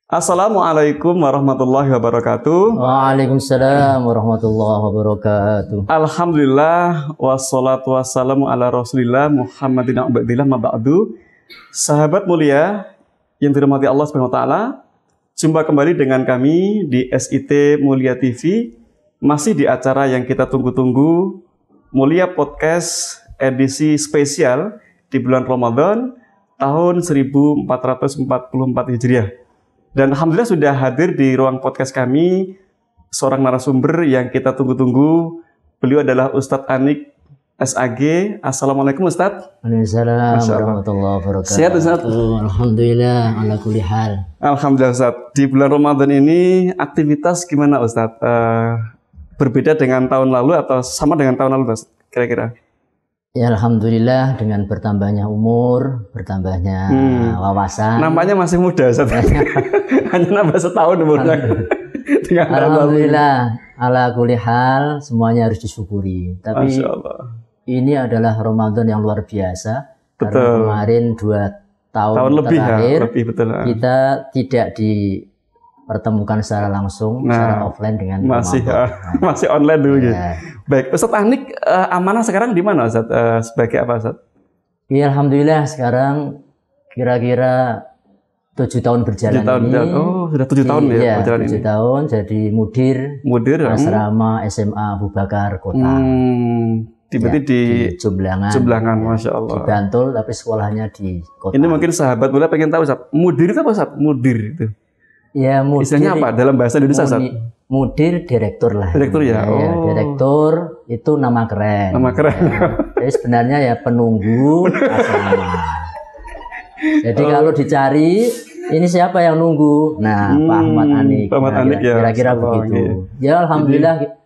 Assalamualaikum warahmatullahi wabarakatuh. Waalaikumsalam warahmatullahi wabarakatuh. Alhamdulillah wassalatu wassalamu ala Rasulillah Muhammadin abdillah maba'du. Sahabat mulia yang dirahmati Allah Subhanahu wa taala, jumpa kembali dengan kami di SIT Mulia TV, masih di acara yang kita tunggu-tunggu, Mulia Podcast edisi spesial di bulan Ramadan tahun 1444 Hijriah. Dan alhamdulillah sudah hadir di ruang podcast kami seorang narasumber yang kita tunggu-tunggu. Beliau adalah Ustadz Anik SAG. Assalamualaikum Ustadz. Waalaikumsalam warahmatullahi wabarakatuh. Sehat Ustadz? Alhamdulillah ala kulli hal. Alhamdulillah Ustadz. Di bulan Ramadan ini aktivitas gimana Ustadz? Berbeda dengan tahun lalu atau sama dengan tahun lalu Ustadz? Kira-kira? Ya alhamdulillah dengan bertambahnya umur, bertambahnya wawasan. Namanya masih muda Ustadz. Hanya nambah setahun umurnya. Alhamdulillah ala kulli hal, semuanya harus disyukuri. Tapi ini adalah Ramadan yang luar biasa. Betul. Karena kemarin 2 tahun lebih terakhir ya, lebih betul. Kita tidak dipertemukan secara langsung, secara offline dengan masih online dulu gitu. Baik, Ustadz Anik, amanah sekarang di mana Ustadz? Sebagai apa Ustadz? Ya alhamdulillah sekarang kira-kira 7 tahun berjalan ini. Oh, sudah 7 tahun ya berjalan 7 tahun jadi mudir asrama SMA Abu Bakar Kota. Berarti di Jumlangan, Masya Allah. Di Bantul, tapi sekolahnya di Kota. Ini mungkin sahabat boleh pengen tahu Ustadz, mudir itu apa Ustadz? Mudir itu. Ya, mudir. Istilahnya apa dalam bahasa Indonesia Ustadz? Mudir direktur lah. Direktur ya. Ya, direktur itu nama keren. Nama keren. Jadi sebenarnya ya penunggu asrama. Jadi kalau dicari ini siapa yang nunggu? Nah, Pak Ahmad Anik. Pak Ahmad Anik ya. Kira-kira begitu. Ya alhamdulillah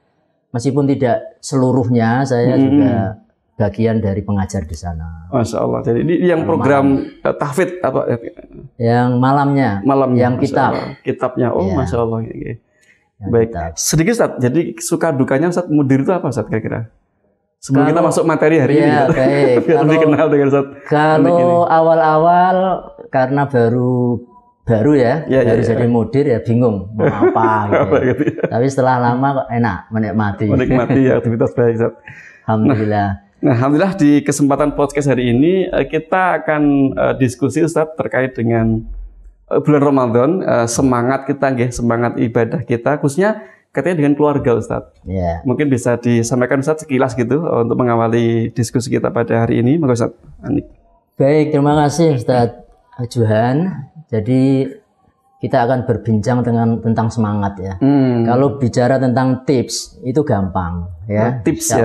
meskipun tidak seluruhnya saya juga bagian dari pengajar di sana. Masya Allah. Jadi ini yang program tahfidz apa? Yang malamnya. Yang kitabnya. Oh ya. Masya Allah. Baik. Sedikit Ustadz. Jadi suka dukanya Ustadz mudir itu apa Ustadz kira-kira? Sebelum kita masuk materi hari ini. Baik. Biar lebih kenal dengan Ustadz. Kalau awal-awal karena baru ya, jadi mudir ya bingung mau apa gitu. Tapi setelah lama kok enak menikmati aktivitas baik Ustadz. Alhamdulillah. Nah, alhamdulillah di kesempatan podcast hari ini kita akan diskusi Ustadz terkait dengan bulan Ramadan, semangat kita semangat ibadah kita khususnya katanya dengan keluarga Ustadz. Mungkin bisa disampaikan Ustadz sekilas gitu untuk mengawali diskusi kita pada hari ini. Maka Ustadz Anik. Baik, terima kasih Ustadz Johan. Jadi kita akan berbincang tentang semangat ya. Kalau bicara tentang tips itu gampang ya. Tips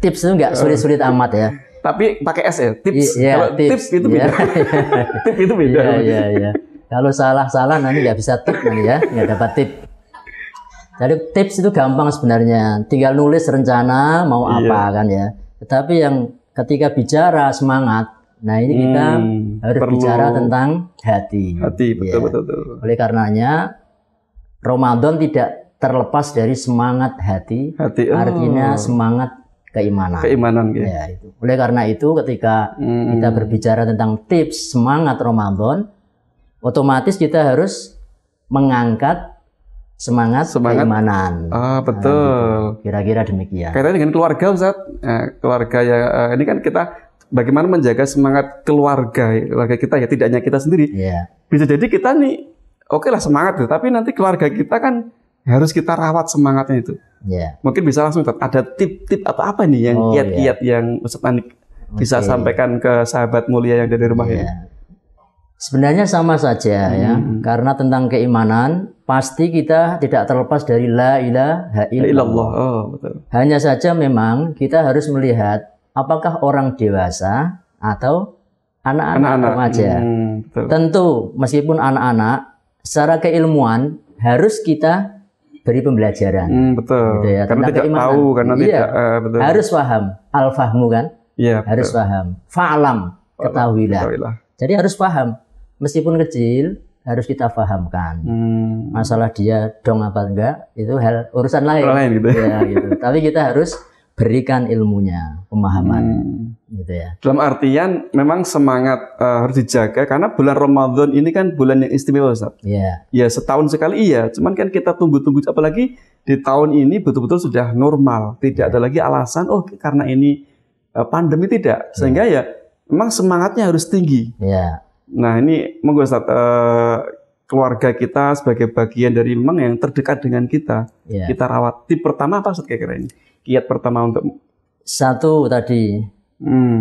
tips itu nggak sulit-sulit amat ya. Tapi pakai S ya, tips. Kalau tips itu beda. Tips itu beda. Iya. Kalau salah nanti nggak bisa tip nanti ya, nggak dapat tip. Jadi tips itu gampang sebenarnya, tinggal nulis rencana mau apa kan ya. Tetapi yang ketika bicara semangat, nah ini kita harus bicara tentang hati. Betul. Oleh karenanya Ramadan tidak terlepas dari semangat hati. Artinya semangat keimanan. Ya. Itu. Oleh karena itu ketika kita berbicara tentang tips semangat Ramadan, otomatis kita harus mengangkat semangat keimanan. Betul. Gitu. Kira-kira demikian. Kaitannya dengan keluarga Ustadz. Keluarga ya ini kan kita bagaimana menjaga semangat keluarga kita ya, tidak hanya kita sendiri. Bisa jadi kita nih oke lah semangat tuh, tapi nanti keluarga kita kan harus kita rawat semangatnya itu. Mungkin bisa langsung Ustadz, ada tip-tip apa nih yang kiat-kiat yang Ustadz Anik bisa sampaikan ke sahabat mulia yang ada di rumah ini. Sebenarnya sama saja ya, karena tentang keimanan pasti kita tidak terlepas dari la ilaha illallah. Betul. Hanya saja memang kita harus melihat apakah orang dewasa atau anak-anak remaja. Tentu meskipun anak-anak secara keilmuan harus kita beri pembelajaran. Betul. Gitu ya, karena tidak keimanan. Tahu karena betul. Harus paham, al-fahmu kan? Harus paham. Fa'lam, ketahuilah. Jadi harus paham. Meskipun kecil harus kita pahamkan. Masalah dia dong apa enggak itu urusan lain gitu. Ya, gitu. Tapi kita harus berikan ilmunya, pemahaman. gitu ya. Dalam artian memang semangat harus dijaga karena bulan Ramadan ini kan bulan yang istimewa, Ustaz. Iya. Ya setahun sekali iya, cuman kan kita tunggu-tunggu apalagi di tahun ini betul-betul sudah normal, tidak ada lagi alasan oh karena ini pandemi tidak, sehingga ya memang semangatnya harus tinggi. Iya. Nah ini monggo Ustaz, keluarga kita sebagai bagian dari memang yang terdekat dengan kita, kita rawat. Tip pertama apa Ustaz kira-kira ini? Kiat pertama untuk satu tadi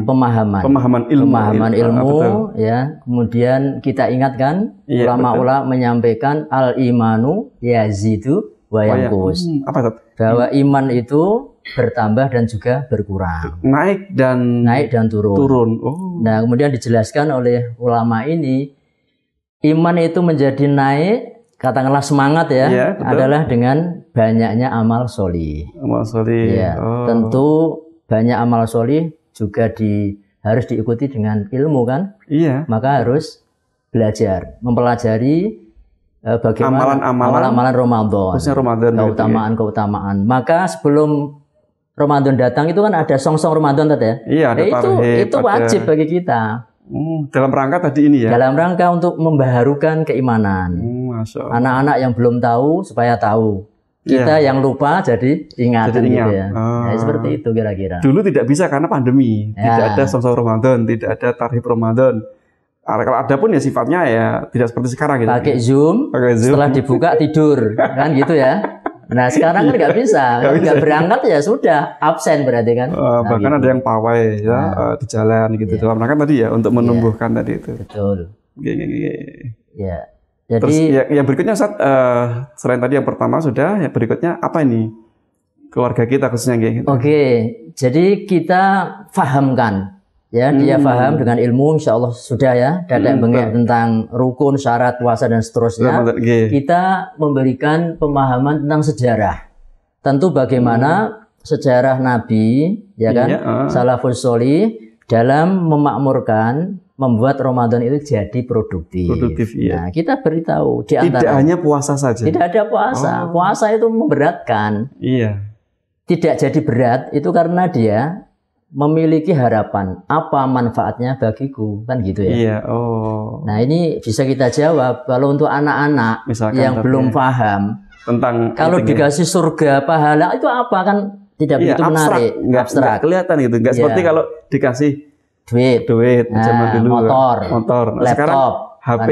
pemahaman ilmu ya. Kemudian kita ingatkan ulama-ulama menyampaikan al imanu yazidu wa yanqus. Apa Ustaz? Bahwa iman itu bertambah dan juga berkurang. Naik dan turun. Oh. Nah, kemudian dijelaskan oleh ulama ini, iman itu menjadi naik, katakanlah semangat ya, adalah dengan banyaknya amal solih. Amal solih. Ya, tentu banyak amal solih juga harus diikuti dengan ilmu kan? Iya. Maka harus belajar, mempelajari bagaimana amalan-amalan Ramadan. Khususnya Ramadan. Keutamaan. Maka sebelum Ramadan datang itu kan ada song-song Ramadan tadi ya. Iya, ada itu wajib bagi kita. Dalam rangka tadi ini ya. Dalam rangka untuk membaharukan keimanan. Anak-anak yang belum tahu supaya tahu. Kita yang lupa jadi ingat. Gitu ya. Ya, seperti itu kira-kira. Dulu tidak bisa karena pandemi. Tidak ada song-song Ramadan, tidak ada tarhib Ramadan. Kalau ada pun ya sifatnya ya tidak seperti sekarang gitu. Pakai Zoom. Setelah dibuka tidur kan gitu ya. Nah sekarang kan nggak bisa, nggak berangkat ya sudah absen berarti kan. Bahkan gitu. Ada yang pawai ya di jalan gitu. Dalam rangka tadi ya untuk menumbuhkan tadi itu. Betul. Ya. Jadi terus yang berikutnya Ustaz, selain tadi yang pertama sudah, yang berikutnya apa ini? Keluarga kita khususnya gitu. Oke, jadi kita fahamkan. Ya, dia paham dengan ilmu, insya Allah sudah ya, dadak bengek tentang rukun, syarat, puasa dan seterusnya. Kita memberikan pemahaman tentang sejarah. Tentu bagaimana sejarah Nabi, ya kan, salafus sholih dalam memakmurkan, membuat Ramadan itu jadi produktif. Iya. Nah, kita beritahu di antara. Tidak hanya puasa saja. Tidak ada puasa. Puasa itu memberatkan. Iya. Tidak jadi berat itu karena dia memiliki harapan apa manfaatnya bagiku kan gitu ya. Iya. Nah ini bisa kita jawab kalau untuk anak-anak yang belum paham tentang kalau dikasih surga pahala itu apa kan tidak begitu menarik, abstrak, kelihatan gitu, nggak seperti kalau dikasih duit zaman dulu motor, laptop, HP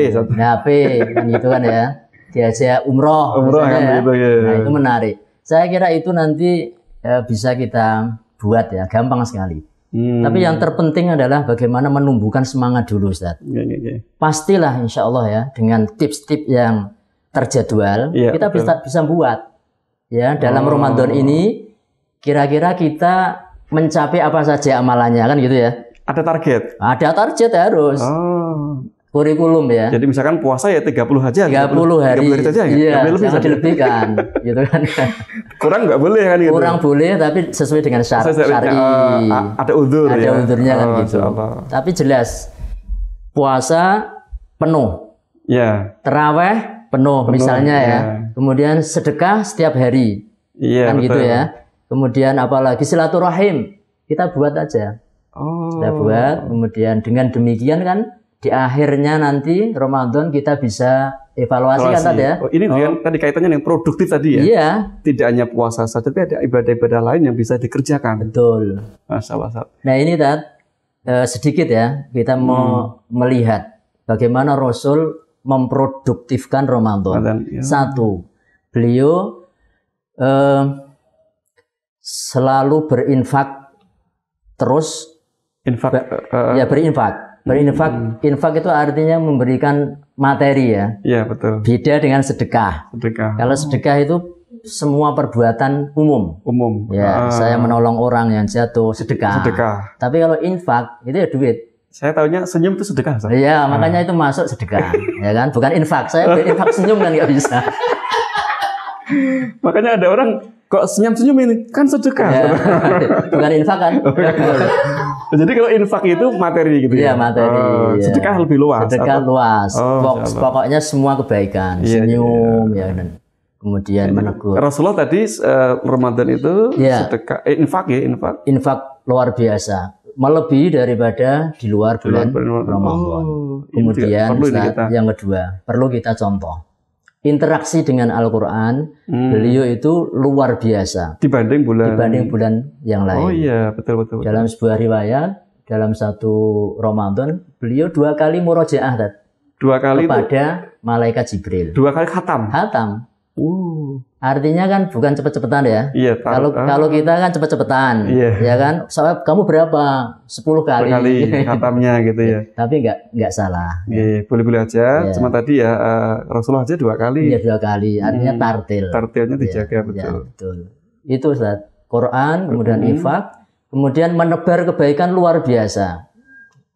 kan gitu kan ya, diajak umroh kan gitu ya. Nah itu menarik. Saya kira itu nanti bisa kita buat ya, gampang sekali. Tapi yang terpenting adalah bagaimana menumbuhkan semangat dulu, Ustaz. Pastilah insya Allah ya, dengan tips-tips yang terjadwal, kita bisa buat. Ya, dalam Ramadan ini, kira-kira kita mencapai apa saja amalannya, kan gitu ya. Ada target? Ada target harus. Kurikulum ya. Jadi misalkan puasa ya 30 aja. 30 hari. 30 aja ya? Iya, jangan dilebihkan. Gitu kan. Kurang nggak boleh kan gitu? Kurang boleh, tapi sesuai dengan syar'i. Ada udzur ya? Ada udzurnya kan gitu. Tapi jelas, puasa penuh. Ya. Terawih penuh misalnya ya. Kemudian sedekah setiap hari. Iya, kan betul. Gitu ya. Kemudian apalagi silaturahim. Kita buat aja. Kita buat. Kemudian dengan demikian kan, di akhirnya nanti Ramadan kita bisa evaluasi kan tadi ya. Ini dengan tadi kaitannya dengan produktif tadi ya. Iya. Tidak hanya puasa saja, tapi ada ibadah-ibadah lain yang bisa dikerjakan. Betul. Masya Allah. Nah ini sedikit ya kita mau melihat bagaimana Rasul memproduktifkan Ramadan. Satu, beliau selalu berinfak terus. Berinfak. Infak itu artinya memberikan materi ya. Iya betul. Beda dengan sedekah. Kalau sedekah itu semua perbuatan umum. Ya, saya menolong orang yang jatuh sedekah. Tapi kalau infak itu ya duit. Saya tahunya senyum itu sedekah. Iya, makanya itu masuk sedekah, ya kan? Bukan infak. Saya infak senyum kan nggak bisa. Makanya ada orang kok senyum-senyum ini kan sedekah. Ya, bukan infak kan? Jadi kalau infak itu materi gitu ya? Iya, materi. Sedekah lebih luas. Sedekah luas. Pokoknya semua kebaikan. Senyum ya dan kemudian menegur. Rasulullah tadi Ramadan itu sedekah infak ya, infak. Infak luar biasa. melebihi daripada di luar bulan Ramadan. Kemudian Ustaz, yang kedua, perlu kita contoh. Interaksi dengan Al-Quran, beliau itu luar biasa dibanding bulan yang lain. Oh iya, betul. Dalam sebuah riwayat, dalam satu Ramadan, beliau 2 kali murojaah, 2 kali kepada malaikat Jibril. 2 kali khatam. Artinya kan bukan cepet-cepetan ya. Iya. Kalau kita kan cepet-cepetan, ya kan. Soalnya kamu berapa? 10 kali. 10 kali khatamnya gitu ya. Tapi nggak salah. Boleh-boleh aja. Ya. Cuma tadi ya Rasulullah aja 2 kali. Iya 2 kali. Artinya tartil. Tartilnya dijaga betul. Ya, betul. Itu Ustaz. Quran, kemudian infak, kemudian menebar kebaikan luar biasa.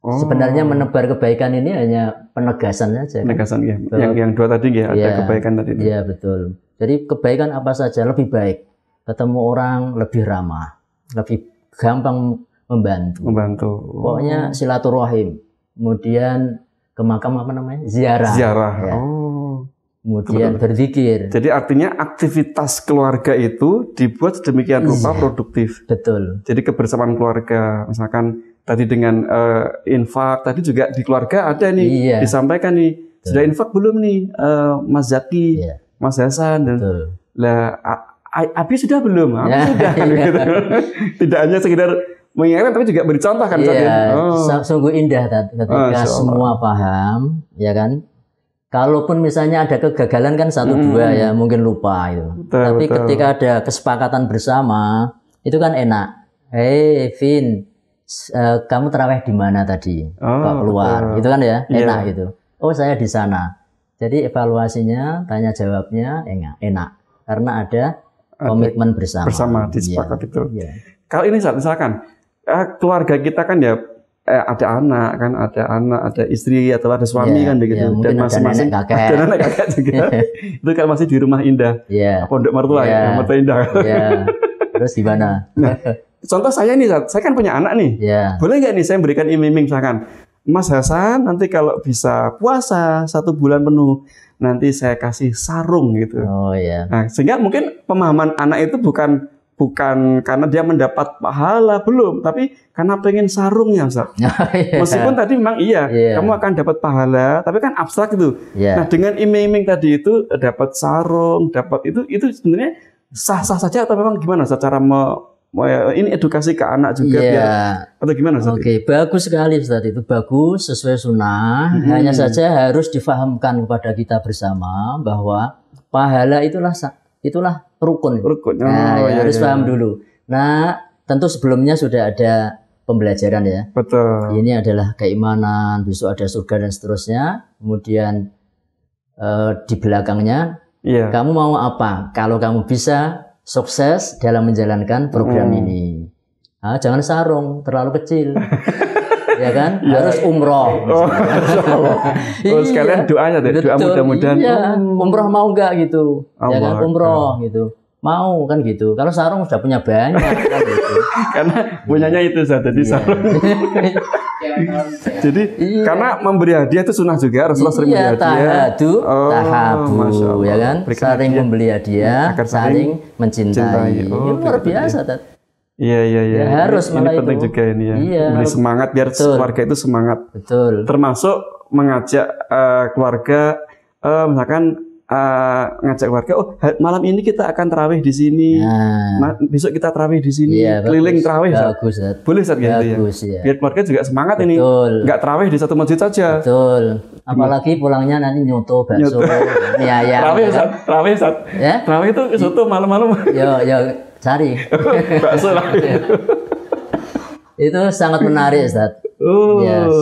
Sebenarnya menebar kebaikan ini hanya penegasan saja. Penegasan ya. Yang 2 tadi ya, ada kebaikan tadi. Iya betul. Jadi kebaikan apa saja lebih baik. Ketemu orang lebih ramah, lebih gampang membantu. Pokoknya silaturahim. Kemudian ke makam apa namanya? Ziarah. Ya. Kemudian berzikir. Jadi artinya aktivitas keluarga itu dibuat sedemikian rupa produktif. Betul. Jadi kebersamaan keluarga, misalkan tadi dengan infak, tadi juga di keluarga ada nih disampaikan nih. Sudah infak belum nih Mas Zaki, Mas Hasan dan lah Abi sudah belum? Abi sudah kan gitu. Tidak hanya sekedar mengingatkan tapi juga beri contoh kan sungguh indah ketika semua paham, ya kan? Kalaupun misalnya ada kegagalan kan 1-2 ya mungkin lupa itu. Tapi ketika ada kesepakatan bersama itu kan enak. Vin, kamu terawih di mana tadi? Kok keluar? Itu kan ya enak gitu. Oh saya di sana. Jadi evaluasinya, tanya jawabnya enak. Karena ada komitmen bersama. Bersama disepakati itu. Kalau ini misalkan keluarga kita kan ya ada anak, ada istri atau ada suami kan begitu. Dan masing-masing ada nenek kakek juga. Itu kan masih di rumah indah. Pondok mertua mertua indah. Terus di mana? Nah, contoh saya nih, saya kan punya anak nih. Boleh nggak nih saya berikan iming-iming misalkan, Mas Hasan nanti kalau bisa puasa 1 bulan penuh, nanti saya kasih sarung gitu. Nah, sehingga mungkin pemahaman anak itu bukan karena dia mendapat pahala, belum, tapi karena pengen sarungnya, Ustaz. Meskipun tadi memang kamu akan dapat pahala, tapi kan abstrak itu. Nah, dengan iming-iming tadi itu dapat sarung, dapat itu sebenarnya sah-sah saja atau memang gimana secara ini edukasi ke anak juga atau gimana Ustaz? Bagus sekali Ustaz, itu bagus sesuai sunnah. Hanya saja harus difahamkan kepada kita bersama bahwa pahala itulah rukun. Harus paham dulu. Nah, tentu sebelumnya sudah ada pembelajaran ya. Betul. Ini adalah keimanan, besok ada surga dan seterusnya. Kemudian di belakangnya kamu mau apa? Kalau kamu bisa sukses dalam menjalankan program ini. Jangan sarung, terlalu kecil. Ya kan? Harus umroh. Sekalian doanya deh, doa mudah-mudahan. Umroh mau enggak gitu? Ya kan, umroh gitu. Mau kan gitu. Kalau sarung sudah punya banyak kan gitu. Karena punyanya itu saja jadi sarung. Jadi karena memberi hadiah itu sunnah juga, Rasulullah sering memberi hadiah. Tahabu, ya kan? Saling membeli hadiah, saling mencintai. Luar biasa, Iya. Harus ini penting itu. juga ini ya. Beri semangat biar keluarga itu semangat. Betul. Termasuk mengajak keluarga, misalkan ngajak keluarga. Malam ini kita akan tarawih di sini. Besok kita tarawih di sini. Keliling tarawih. Bagus. Boleh Ustaz gitu ya. Biar keluarga juga semangat ini. Nggak tarawih di satu masjid saja. Betul. Apalagi pulangnya nanti nyoto bakso, mie ayam. Tarawih Ustaz. Ya? Tarawih itu soto malam-malam. Yo. Cari bakso lah. Itu sangat menarik Ustaz.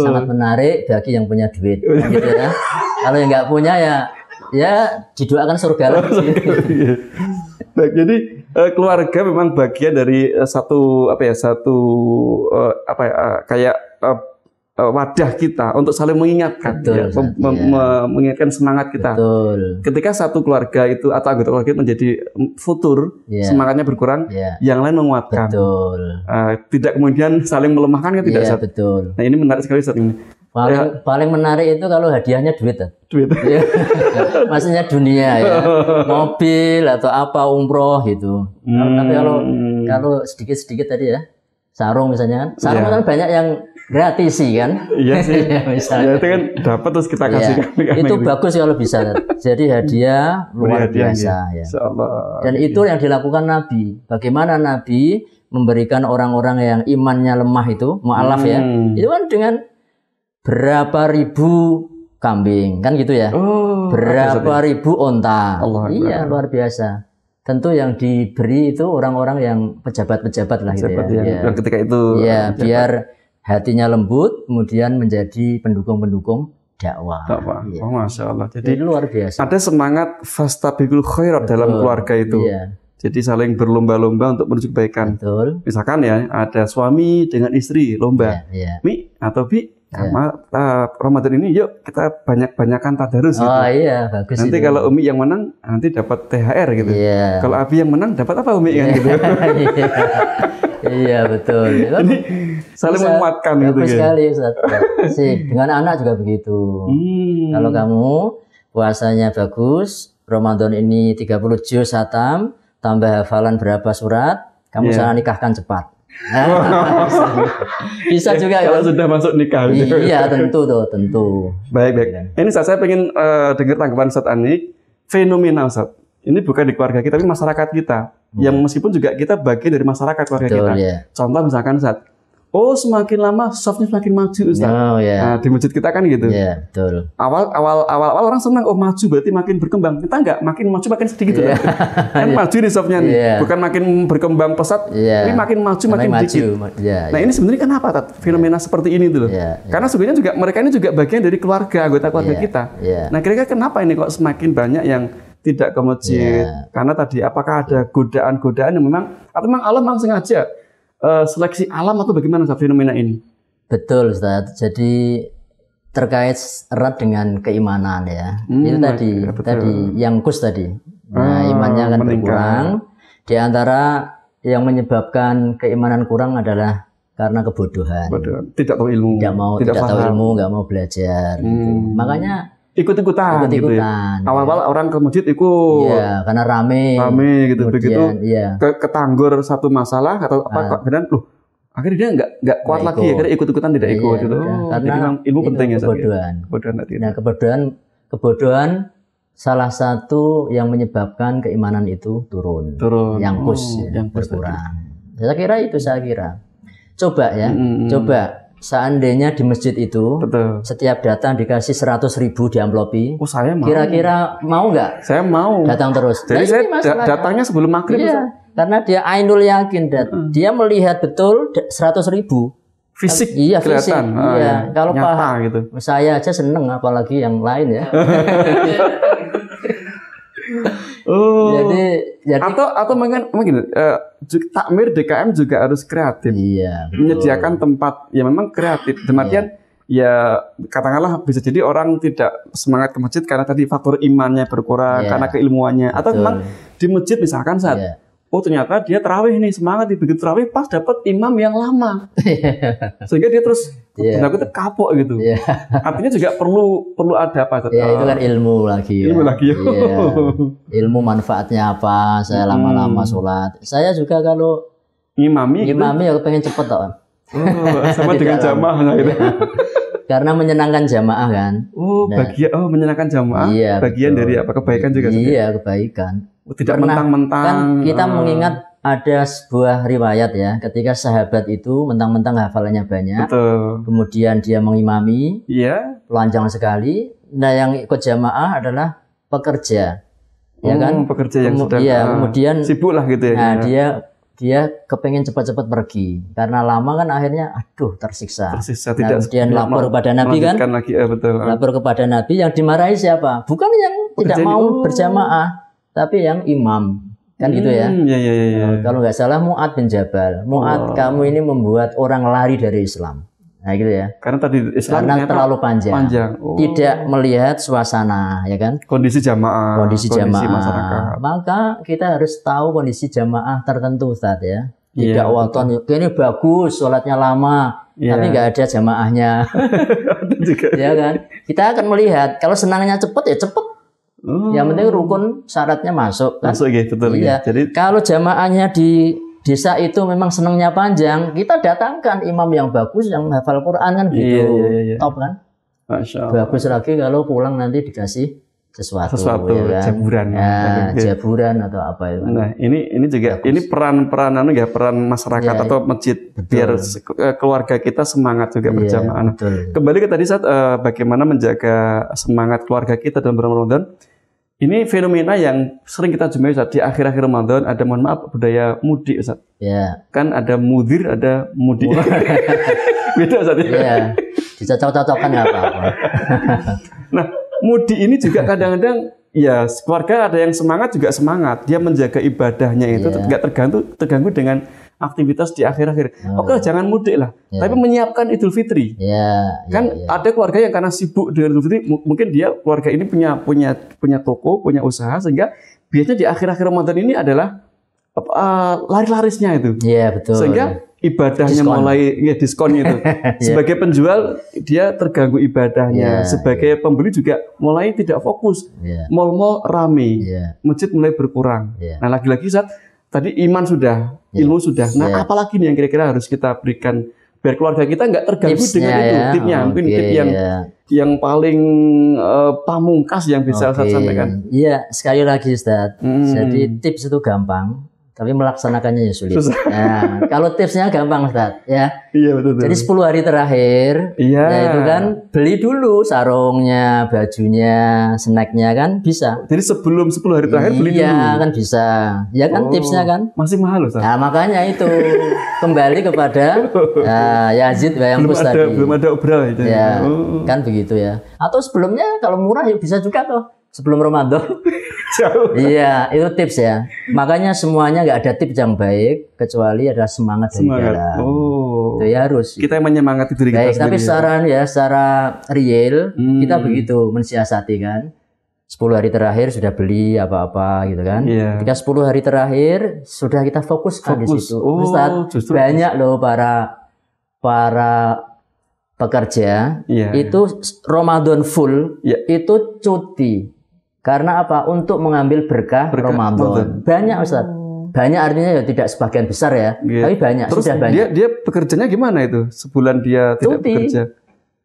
Sangat menarik bagi yang punya duit gitu ya. Kalau yang nggak punya ya didoakan surga lagi. Baik, jadi keluarga memang bagian dari kayak wadah kita untuk saling mengingatkan, mengingatkan semangat kita. Betul. Ketika satu keluarga itu atau anggota keluarga itu menjadi futur, semangatnya berkurang, yang lain menguatkan. Betul. Tidak kemudian saling melemahkan, kan tidak. Betul. Nah, ini menarik sekali saat ini. Paling menarik itu kalau hadiahnya duit. Maksudnya dunia ya, mobil atau apa, umroh gitu. Tapi kalau sedikit-sedikit tadi ya, sarung misalnya kan. Sarung kan banyak yang gratis sih kan. Iya sih. Misalnya. Ya, itu kan dapat terus kita kasih Itu bagus kalau bisa. Jadi hadiah luar biasa ya. Insyaallah. Dan itu yang dilakukan Nabi. Bagaimana Nabi memberikan orang-orang yang imannya lemah itu, mu'alaf ya. Itu kan dengan berapa ribu kambing kan gitu ya. Berapa ribu onta. Iya, luar biasa. Tentu yang diberi itu orang-orang yang pejabat-pejabat lah gitu ya. Yang ketika itu ya biar hatinya lembut, kemudian menjadi pendukung-pendukung dakwah. Ya. Oh, Masya Allah. Jadi luar biasa. Ada semangat fastabiqul khairat dalam keluarga itu. Iya. Jadi saling berlomba-lomba untuk menuju kebaikan. Betul. Misalkan ya, ada suami dengan istri lomba. Mi atau Bi, Ramadan ini yuk kita banyak-banyakan tadarus gitu. Oh iya, bagus. Nanti itu. kalau Umi yang menang nanti dapat THR gitu. Iya. Kalau Abi yang menang dapat apa Umi kan gitu. Iya betul. Ini saling menguatkan gitu ya. Sekali Ustaz. Sih, dengan anak juga begitu. Kalau kamu puasanya bagus, Ramadan ini 30 juz khatam, tambah hafalan berapa surat, kamu saya nikahkan cepat. Bisa juga kalau sudah masuk nikah. Iya tentu tuh, tentu. Baik. Ini saya pengen dengar tanggapan Ustaz Anik. Fenomena Ustaz. Ini bukan di keluarga kita, tapi masyarakat kita. Yang meskipun juga kita bagian dari masyarakat keluarga kita. Contoh misalkan Ustaz. Oh semakin lama softnya semakin maju Ustaz. Nah, di masjid kita kan gitu. Iya betul. Awal orang senang, oh maju berarti makin berkembang. Kita enggak, makin maju makin sedih gitu. Kan maju nih softnya nih, bukan makin berkembang pesat, tapi makin maju makin sedikit. Nah ini sebenarnya kenapa fenomena seperti ini tuh? Karena sebenarnya juga mereka ini juga bagian dari keluarga, anggota keluarga kita. Nah kira-kira kenapa ini kok semakin banyak yang tidak ke masjid? Karena tadi apakah ada godaan-godaan yang memang atau memang Allah memang sengaja seleksi alam atau bagaimana fenomena ini? Betul Ustaz. Jadi terkait erat dengan keimanan ya. Itu tadi yang kus tadi. Nah, imannya akan berkurang. Di antara yang menyebabkan keimanan kurang adalah karena kebodohan. Tidak tahu ilmu. Tidak tahu ilmu, nggak mau belajar. Gitu. Makanya ikut-ikutan gitu ya. Awal-awal orang ke masjid ikut. Iya, karena rame gitu. Begitu ketanggur satu masalah atau apa kemudian akhirnya dia nggak kuat lagi, akhirnya ikut-ikutan tidak ikut gitu. Karena ilmu penting ya. Kebodohan salah satu yang menyebabkan keimanan itu turun. Yang berkurang. Saya kira. Coba ya, coba. Seandainya di masjid itu setiap datang dikasih 100.000 di amplopi, saya mau. Kira-kira mau nggak? Saya mau. Datang terus. Jadi saya datangnya sebelum maghrib. Karena dia ainul yakin, dia melihat betul 100.000. Fisik, kelihatan. Iya. Kalau paham, gitu. Saya aja seneng, apalagi yang lain ya. Jadi atau mungkin takmir DKM juga harus kreatif. Iya. Menyediakan tempat yang memang kreatif. Demikian ya katakanlah bisa jadi orang tidak semangat ke masjid karena tadi faktor imannya berkurang, karena keilmuannya, atau memang di masjid misalkan saat ternyata dia terawih nih semangat, begitu terawih pas dapat imam yang lama, sehingga dia terus aku tuh kapok gitu. Artinya juga perlu ada apa? Itu kan ilmu lagi. Ilmu manfaatnya apa? Saya lama-lama sholat. Saya juga kalau ngimami aku pengen cepet toh. Sama dengan jamaah gitu. Karena menyenangkan jamaah kan. Menyenangkan jamaah. Bagian dari apa? Kebaikan juga. Iya, kebaikan. Tidak mentang-mentang. Kan kita mengingat ada sebuah riwayat ya, ketika sahabat itu mentang-mentang hafalannya banyak, kemudian dia mengimami, telanjang sekali. Nah, yang ikut jamaah adalah pekerja, ya kan? Pekerja yang sudah kemudian sibuk lah gitu ya. Nah, dia kepengen cepat-cepat pergi karena lama kan akhirnya tersiksa kemudian lapor kepada Nabi kan lapor kepada Nabi, yang dimarahi siapa? Bukan yang tidak mau berjamaah, tapi yang imam kan gitu ya. Kalau nggak salah Mu'ad bin Jabal. Mu'ad, kamu ini membuat orang lari dari Islam. Nah gitu ya. Karena tadi Islam terlalu panjang. Tidak melihat suasana, ya kan? Kondisi jamaah. Masyarakat. Maka kita harus tahu kondisi jamaah tertentu, Ustaz ya. Tidak waton, ini bagus, sholatnya lama, tapi nggak ada jamaahnya. Ya kan? Kita akan melihat kalau senangnya cepet ya cepet. Yang penting rukun syaratnya masuk kan? Masuk gitu, betul. Jadi kalau jamaahnya desa itu memang senangnya panjang, kita datangkan imam yang bagus, yang hafal Quran kan gitu. Top kan? Masya Allah. Bagus lagi kalau pulang nanti dikasih sesuatu ya kan? Jaburan. Ya, jaburan atau apa itu. Nah, ini juga bagus. ini peran peran masyarakat atau masjid. Betul. Biar keluarga kita semangat juga berjamaah. Kembali ke tadi saat bagaimana menjaga semangat keluarga kita dalam bulan Ramadan. Ini fenomena yang sering kita jumpai Ustaz. Di akhir-akhir Ramadan ada, mohon maaf, budaya mudik Ustaz. Ya. Kan ada mudir, ada mudik. Beda Ustaz. Iya. Dicocok-cocokkan nggak apa-apa. Nah, mudik ini juga kadang-kadang ya keluarga ada yang semangat juga semangat. Dia menjaga ibadahnya itu nggak terganggu dengan aktivitas di akhir-akhir. Oke, jangan mudik lah. Tapi menyiapkan Idul Fitri. Ada keluarga yang karena sibuk dengan Idul Fitri, mungkin dia keluarga ini punya toko, punya usaha, sehingga biasanya di akhir-akhir Ramadan ini adalah laris-larisnya itu. Iya, betul. Sehingga ibadahnya mulai diskon itu. Sebagai penjual dia terganggu ibadahnya. Sebagai pembeli juga mulai tidak fokus. Mal-mal rame. Masjid mulai berkurang. Nah, lagi-lagi saat tadi iman sudah, ilmu sudah. Nah, apalagi nih yang kira-kira harus kita berikan biar keluarga kita nggak terganggu dengan itu. Tipnya, mungkin tip yang paling pamungkas yang bisa saya sampaikan. Iya, sekali lagi Ustaz. Jadi tips itu gampang, tapi melaksanakannya ya sulit. Nah, kalau tipsnya gampang Ustaz, ya. Iya, betul. Jadi 10 hari terakhir, ya itu kan beli dulu sarungnya, bajunya, snacknya kan bisa. Jadi sebelum 10 hari terakhir beli dulu. Iya, kan bisa. Ya kan tipsnya kan. Masih mahal Ustaz. Nah, makanya itu kembali kepada Yazid yang tadi. Belum ada obral itu. Ya, kan begitu ya. Atau sebelumnya kalau murah ya bisa juga tuh. Sebelum Ramadan. Iya, itu tips ya. Makanya semuanya nggak ada tips yang baik kecuali ada semangat dari dalam. Itu ya harus. Kita yang menyemangati diri kita sendiri. Tapi secara real kita begitu mensiasati kan. 10 hari terakhir sudah beli apa-apa gitu kan. Ketika 10 hari terakhir sudah kita fokuskan di situ. Ustaz, banyak loh para pekerja itu Ramadan full itu cuti. Karena apa? Untuk mengambil berkah Ramadan. Banyak Ustaz. Banyak artinya ya tidak sebagian besar ya. Tapi banyak. Terus sudah banyak. Dia bekerjanya gimana itu? Sebulan dia tidak bekerja.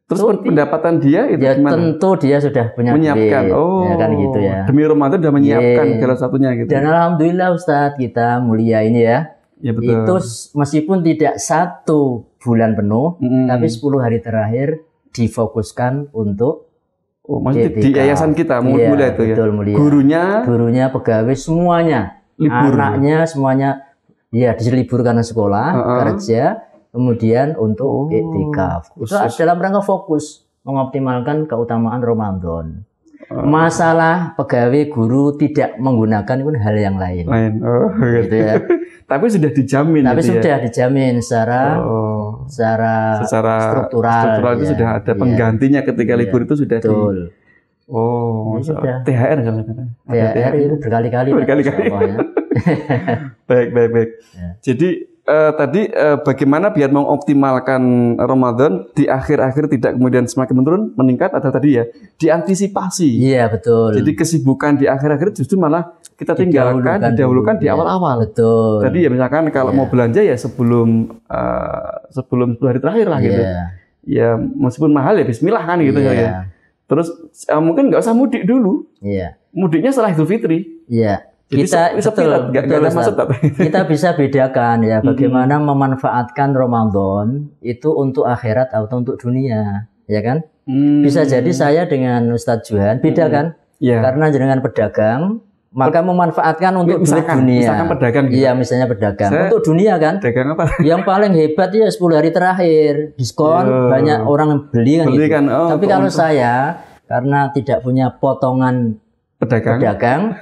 Terus pendapatan dia itu gimana? Tentu dia sudah punya menyiapkan. Duit, ya kan gitu ya. Demi Ramadan sudah menyiapkan salah satunya gitu. Dan alhamdulillah Ustaz kita mulia ini ya. Ya betul. Itu meskipun tidak 1 bulan penuh, tapi 10 hari terakhir difokuskan untuk maksudnya di yayasan kita mulia itu betul, ya. Mulia. Gurunya, pegawai semuanya, libur. Anaknya semuanya dilibur karena sekolah, kerja, kemudian untuk iktikaf. Itu dalam rangka fokus mengoptimalkan keutamaan Ramadan. Masalah pegawai guru tidak menggunakan pun hal yang lain. Gitu ya. Tapi sudah dijamin. Tapi sudah dijamin secara struktural itu sudah ada penggantinya ketika libur itu sudah betul. THR kan? THR itu berkali-kali. Baik. Jadi tadi bagaimana biar mengoptimalkan Ramadan di akhir-akhir tidak kemudian semakin menurun, meningkat, atau tadi ya diantisipasi. Iya, betul. Jadi kesibukan di akhir-akhir justru malah kita didahulukan di awal-awal. Betul. Tadi ya misalkan kalau mau belanja ya sebelum 10 hari terakhir lah gitu. Ya meskipun mahal ya bismillah kan gitu ya. Terus mungkin nggak usah mudik dulu. Mudiknya setelah Idul Fitri. Kita kita bisa bedakan ya bagaimana memanfaatkan Ramadan itu untuk akhirat atau untuk dunia, ya kan? Bisa jadi saya dengan Ustadz Juhan beda kan? Karena jenengan pedagang, maka memanfaatkan untuk dunia. Misalkan pedagang gitu. Iya, misalnya pedagang. Untuk dunia kan? Pedagang apa? Yang paling hebat ya 10 hari terakhir diskon, banyak orang yang beli kan gitu. Tapi kalau saya karena tidak punya potongan pedagang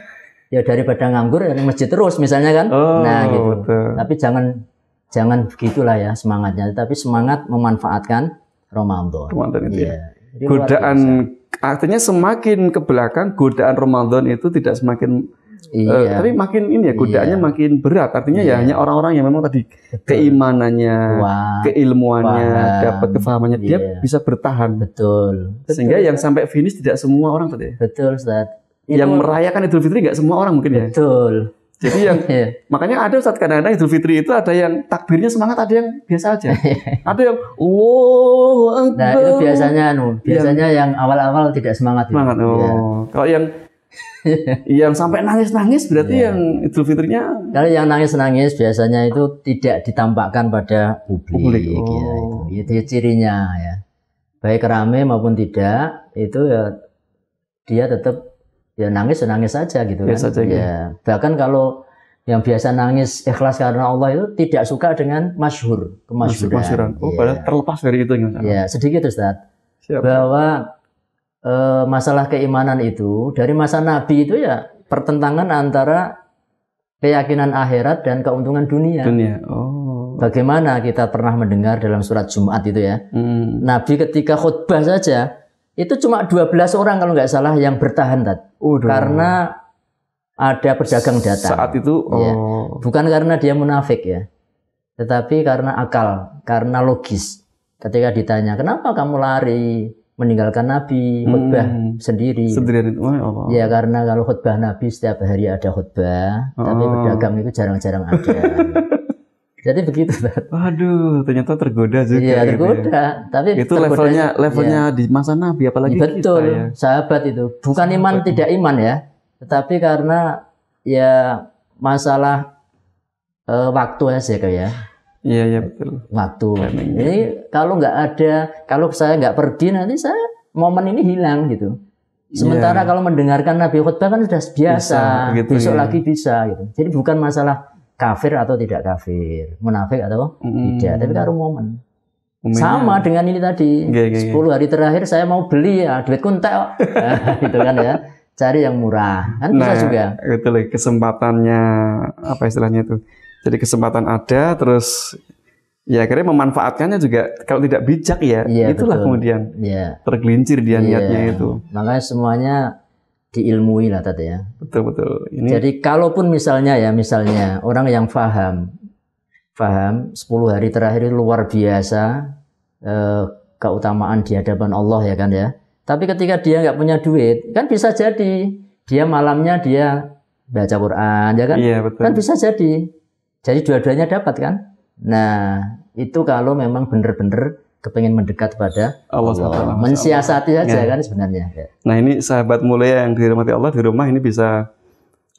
ya daripada nganggur ya masjid terus misalnya kan. Nah gitu. Betul. Tapi jangan begitulah ya semangatnya, tapi semangat memanfaatkan Ramadan itu ya. Godaan artinya semakin ke belakang godaan Ramadan itu tidak semakin tapi makin ini ya godaannya makin berat. Artinya ya hanya orang-orang yang memang tadi keimanannya, keilmuannya, dapat kefahamannya dia bisa bertahan. Betul. Sehingga yang sampai finish tidak semua orang tadi. Betul, Ustaz. Yang merayakan Idul Fitri nggak semua orang mungkin ya. Betul. Jadi yang makanya ada Ustaz kadang-kadang Idul Fitri itu ada yang takbirnya semangat, ada yang biasa aja. Ada yang Allahu Nah, itu biasanya yang awal-awal tidak semangat. Semangat. Kalau yang sampai nangis-nangis berarti yang Idul Fitrinya. Kalau yang nangis-nangis biasanya itu tidak ditampakkan pada publik. Ya, itu cirinya ya. Baik rame maupun tidak, itu ya dia tetap ya nangis saja gitu kan. Ya, bahkan kalau yang biasa nangis ikhlas karena Allah itu tidak suka dengan kemasyhuran. Padahal terlepas dari itu ya, sedikit Ustaz. Bahwa masalah keimanan itu dari masa Nabi itu ya pertentangan antara keyakinan akhirat dan keuntungan dunia. Bagaimana kita pernah mendengar dalam surat Jumat itu ya. Nabi ketika khutbah saja itu cuma 12 orang kalau nggak salah yang bertahan karena ada pedagang datang. Saat itu bukan karena dia munafik ya, tetapi karena akal, karena logis. Ketika ditanya, kenapa kamu lari meninggalkan Nabi khutbah sendirian? Ya karena kalau khutbah Nabi setiap hari ada khutbah, tapi pedagang itu jarang-jarang ada. Jadi begitu. Waduh, ternyata tergoda juga. Iya, tergoda. Ya. Tapi itu levelnya di masa Nabi, apalagi betul, kita ya. Sahabat itu. Bukan iman tidak iman ya, tetapi karena ya masalah waktu aja kayak. Iya betul. Waktu. Ini kalau nggak ada, kalau saya nggak pergi nanti momen ini hilang gitu. Sementara kalau mendengarkan Nabi khutbah kan sudah biasa, gitu, besok lagi bisa gitu. Jadi bukan masalah kafir atau tidak kafir, munafik atau tidak, tapi kalau momen. Sama dengan ini tadi, 10 hari terakhir saya mau beli ya, duit kuntek gitu kan ya, cari yang murah, kan bisa juga. Betul, kesempatannya, apa istilahnya itu, jadi kesempatan ada, terus ya akhirnya memanfaatkannya juga, kalau tidak bijak ya, itulah betul. Kemudian tergelincir dia niatnya itu. Makanya semuanya diilmui lah tadi ya. Betul. Jadi kalaupun misalnya orang yang paham 10 hari terakhir itu luar biasa keutamaan di hadapan Allah ya kan ya. Tapi ketika dia nggak punya duit, kan bisa jadi dia malamnya dia baca Quran ya kan. Iya, betul. Kan bisa jadi. Jadi dua-duanya dapat kan. Nah itu kalau memang benar-benar kepengen mendekat pada Allah. Mensiasati saja kan sebenarnya. Nah ini sahabat mulia yang dirahmati Allah, di rumah ini bisa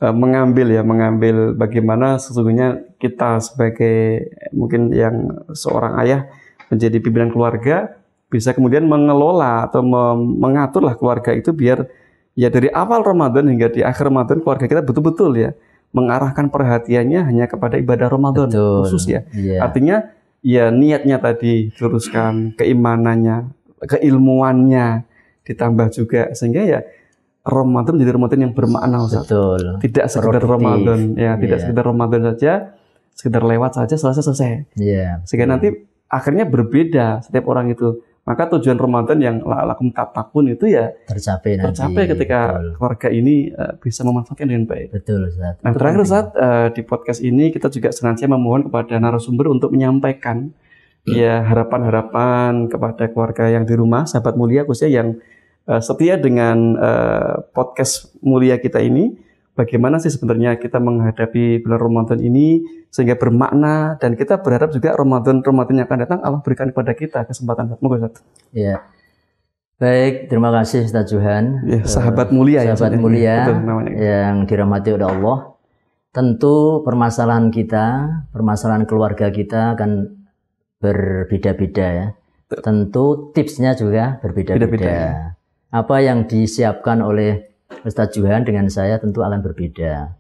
mengambil bagaimana sesungguhnya kita sebagai mungkin yang seorang ayah menjadi pimpinan keluarga bisa kemudian mengelola atau mengaturlah keluarga itu biar ya dari awal Ramadan hingga di akhir Ramadan keluarga kita betul-betul ya mengarahkan perhatiannya hanya kepada ibadah Ramadan khusus ya. Artinya ya niatnya tadi teruskan, keimanannya, keilmuannya ditambah juga sehingga ya Ramadan menjadi Ramadan yang bermakna Ustaz. Betul. Tidak sekedar Ramadan ya, tidak sekedar Ramadan saja, sekedar lewat saja selesai. Sehingga nanti akhirnya berbeda setiap orang itu. Maka tujuan Ramadan yang la'alakum tattaqun itu ya tercapai ketika keluarga ini bisa memanfaatkan dengan baik. Betul Ustaz. Nah, terakhir Ustaz, di podcast ini kita juga senantiasa memohon kepada narasumber untuk menyampaikan ya harapan-harapan kepada keluarga yang di rumah, sahabat mulia khususnya yang setia dengan podcast mulia kita ini. Bagaimana sih sebenarnya kita menghadapi bulan Ramadan ini sehingga bermakna, dan kita berharap juga Ramadan yang akan datang Allah berikan kepada kita kesempatan. Moga Ustaz. Ya. Baik, terima kasih Ustaz Johan. Ya, sahabat mulia mulia betul, yang dirahmati oleh Allah. Tentu permasalahan keluarga kita akan berbeda-beda ya. Tentu tipsnya juga berbeda-beda. Apa yang disiapkan oleh Ustaz Johan dengan saya tentu akan berbeda.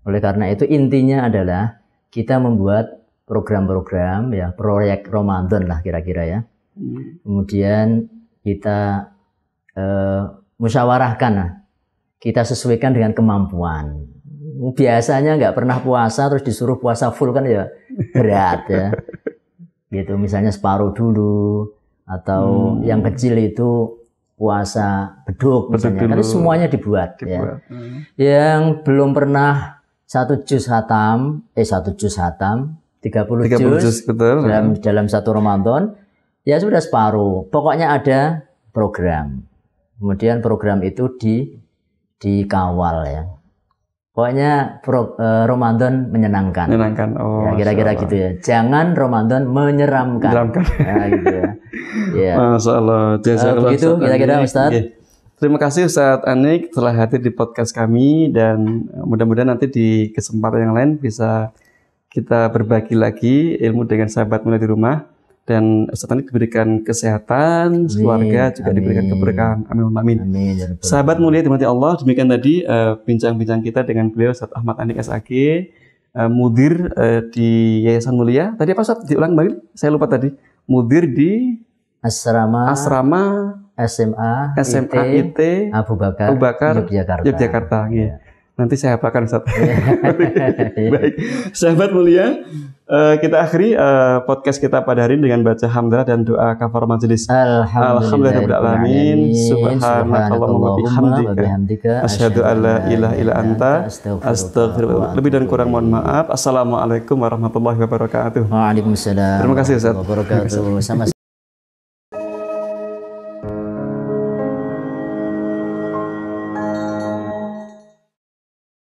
Oleh karena itu intinya adalah kita membuat program-program ya, proyek Ramadan lah kira-kira ya. Kemudian kita musyawarahkan lah. Kita sesuaikan dengan kemampuan. Biasanya nggak pernah puasa terus disuruh puasa full kan ya berat ya. Gitu misalnya separuh dulu atau yang kecil itu puasa beduk misalnya, kan semuanya dibuat. Ya. Yang belum pernah 1 juz hatam, 30 juz betul. dalam satu Ramadan, ya sudah separuh. Pokoknya ada program. Kemudian program itu dikawal ya. Pokoknya Ramadan menyenangkan. Menyenangkan. Oh, ya, kira-kira gitu ya. Jangan Ramadan menyeramkan. Menyeramkan. Nah, gitu ya. Ya. Masya Allah. Begitu kira-kira Ustaz. Yeah. Terima kasih Ustaz Anik telah hadir di podcast kami dan mudah-mudahan nanti di kesempatan yang lain bisa kita berbagi lagi ilmu dengan sahabat mulai di rumah. Dan Ustaz Anik diberikan kesehatan, keluarga juga diberikan keberkahan. Amin. Amin. Sahabat mulia dimati Allah, demikian tadi bincang-bincang kita dengan beliau Ustaz Ahmad Anik SAG, mudir di Yayasan Mulia. Tadi apa Ustaz? Diulang kembali? Saya lupa tadi. Mudir di Asrama SMA IT Abu Bakar Yogyakarta. Ya. Nanti saya hafalkan Ustaz. Baik, sahabat mulia, kita akhiri podcast kita pada hari ini dengan baca hamdalah dan doa kafaratul majelis. Alhamdulillahirabbil alamin. Subhanakallahumma bihamdika asyhadu an la ilaha illa anta astaghfiruka. Lebih dan kurang mohon maaf. Assalamualaikum warahmatullahi wabarakatuh. Waalaikumsalam. Terima kasih Ustaz. Wabarakatuh. Sama